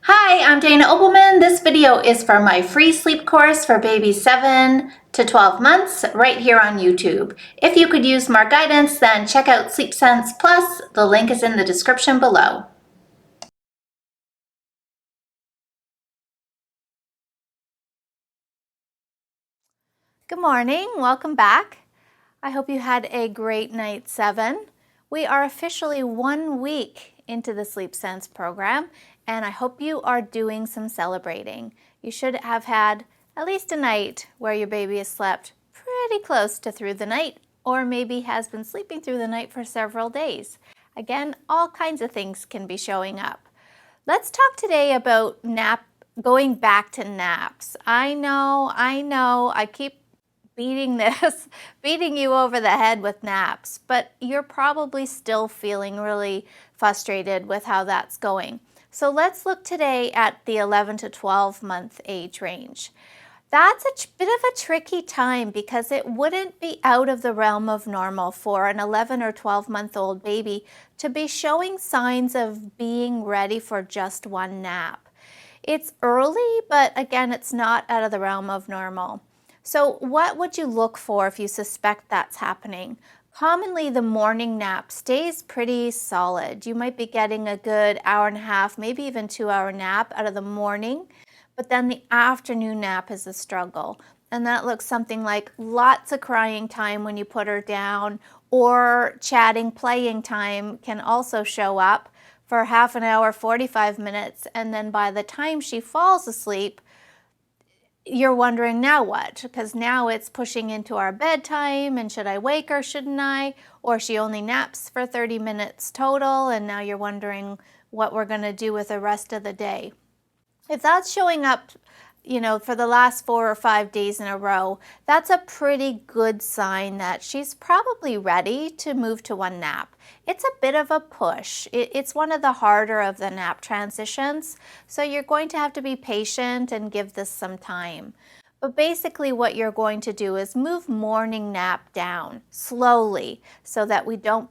Hi, I'm Dana Opelman. This video is for my free sleep course for babies 7 to 12 months right here on YouTube. If you could use more guidance, then check out Sleep Sense Plus. The link is in the description below. Good morning. Welcome back. I hope you had a great night 7. We are officially 1 week into the Sleep Sense program, and I hope you are doing some celebrating. You should have had at least a night where your baby has slept pretty close to through the night, or maybe has been sleeping through the night for several days. Again, all kinds of things can be showing up. Let's talk today about going back to naps. I know, I keep beating you over the head with naps, but you're probably still feeling really frustrated with how that's going. So let's look today at the 11 to 12 month age range. That's a bit of a tricky time because it wouldn't be out of the realm of normal for an 11 or 12-month-old baby to be showing signs of being ready for just one nap. It's early, but again, it's not out of the realm of normal. So what would you look for if you suspect that's happening? Commonly, the morning nap stays pretty solid. You might be getting a good hour and a half, maybe even 2-hour nap out of the morning, but then the afternoon nap is a struggle. And that looks something like lots of crying time when you put her down, or chatting, playing time can also show up for half an hour, 45 minutes, and then by the time she falls asleep, you're wondering now what? Because now it's pushing into our bedtime, and should I wake her, shouldn't I? Or she only naps for 30 minutes total, and now you're wondering what we're going to do with the rest of the day. If that's showing up, for the last 4 or 5 days in a row, that's a pretty good sign that she's probably ready to move to one nap. It's a bit of a push. It's one of the harder of the nap transitions, so you're going to have to be patient and give this some time. But basically what you're going to do is move morning nap down slowly so that we don't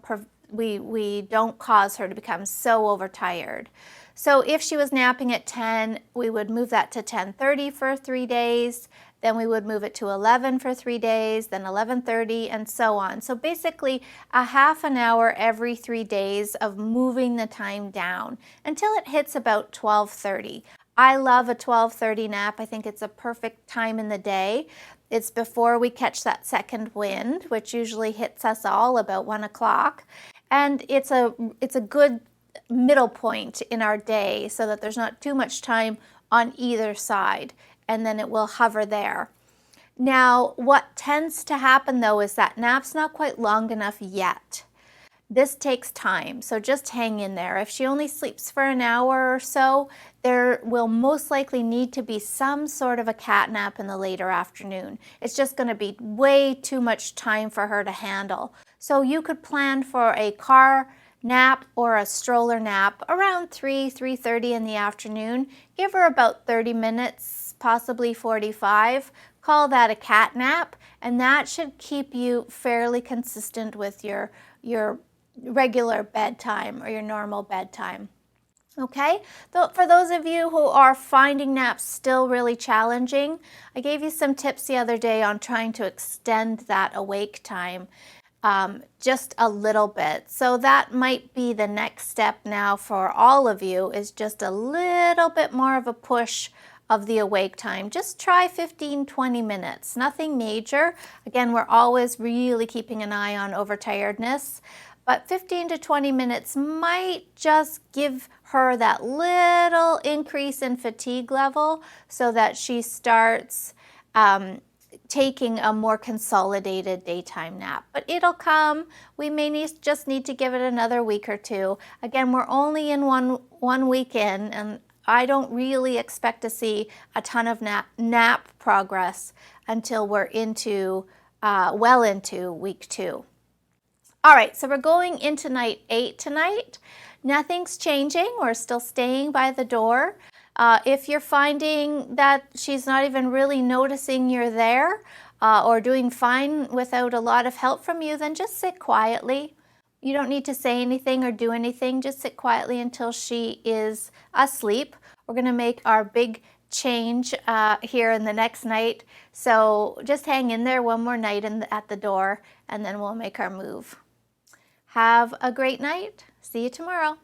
cause her to become so overtired. So if she was napping at 10, we would move that to 10:30 for 3 days. Then we would move it to 11 for 3 days, then 11:30, and so on. So basically a half an hour every 3 days of moving the time down until it hits about 12:30. I love a 12:30 nap. I think it's a perfect time in the day. It's before we catch that second wind, which usually hits us all about 1 o'clock. And it's a good middle point in our day so that there's not too much time on either side, and then it will hover there. Now, what tends to happen though is that nap's not quite long enough yet. This takes time, so just hang in there. If she only sleeps for an hour or so, there will most likely need to be some sort of a cat nap in the later afternoon. It's just going to be way too much time for her to handle. So you could plan for a car nap or a stroller nap around 3:30 in the afternoon. Give her about 30 minutes, possibly 45. Call that a cat nap, and that should keep you fairly consistent with your regular bedtime or your normal bedtime. Okay, for those of you who are finding naps still really challenging, I gave you some tips the other day on trying to extend that awake time just a little bit. So that might be the next step now for all of you, is just a little bit more of a push of the awake time. Just try 15-20 minutes, nothing major. Again, we're always really keeping an eye on overtiredness, but 15 to 20 minutes might just give her that little increase in fatigue level so that she starts taking a more consolidated daytime nap. But it'll come. We may just need to give it another week or two. Again, we're only in one week in, and I don't really expect to see a ton of nap progress until we're well into week 2. All right, so we're going into night 8 tonight. Nothing's changing. We're still staying by the door. If you're finding that she's not even really noticing you're there or doing fine without a lot of help from you, then just sit quietly. You don't need to say anything or do anything. Just sit quietly until she is asleep. We're going to make our big change here in the next night. So just hang in there one more night at the door, and then we'll make our move. Have a great night. See you tomorrow.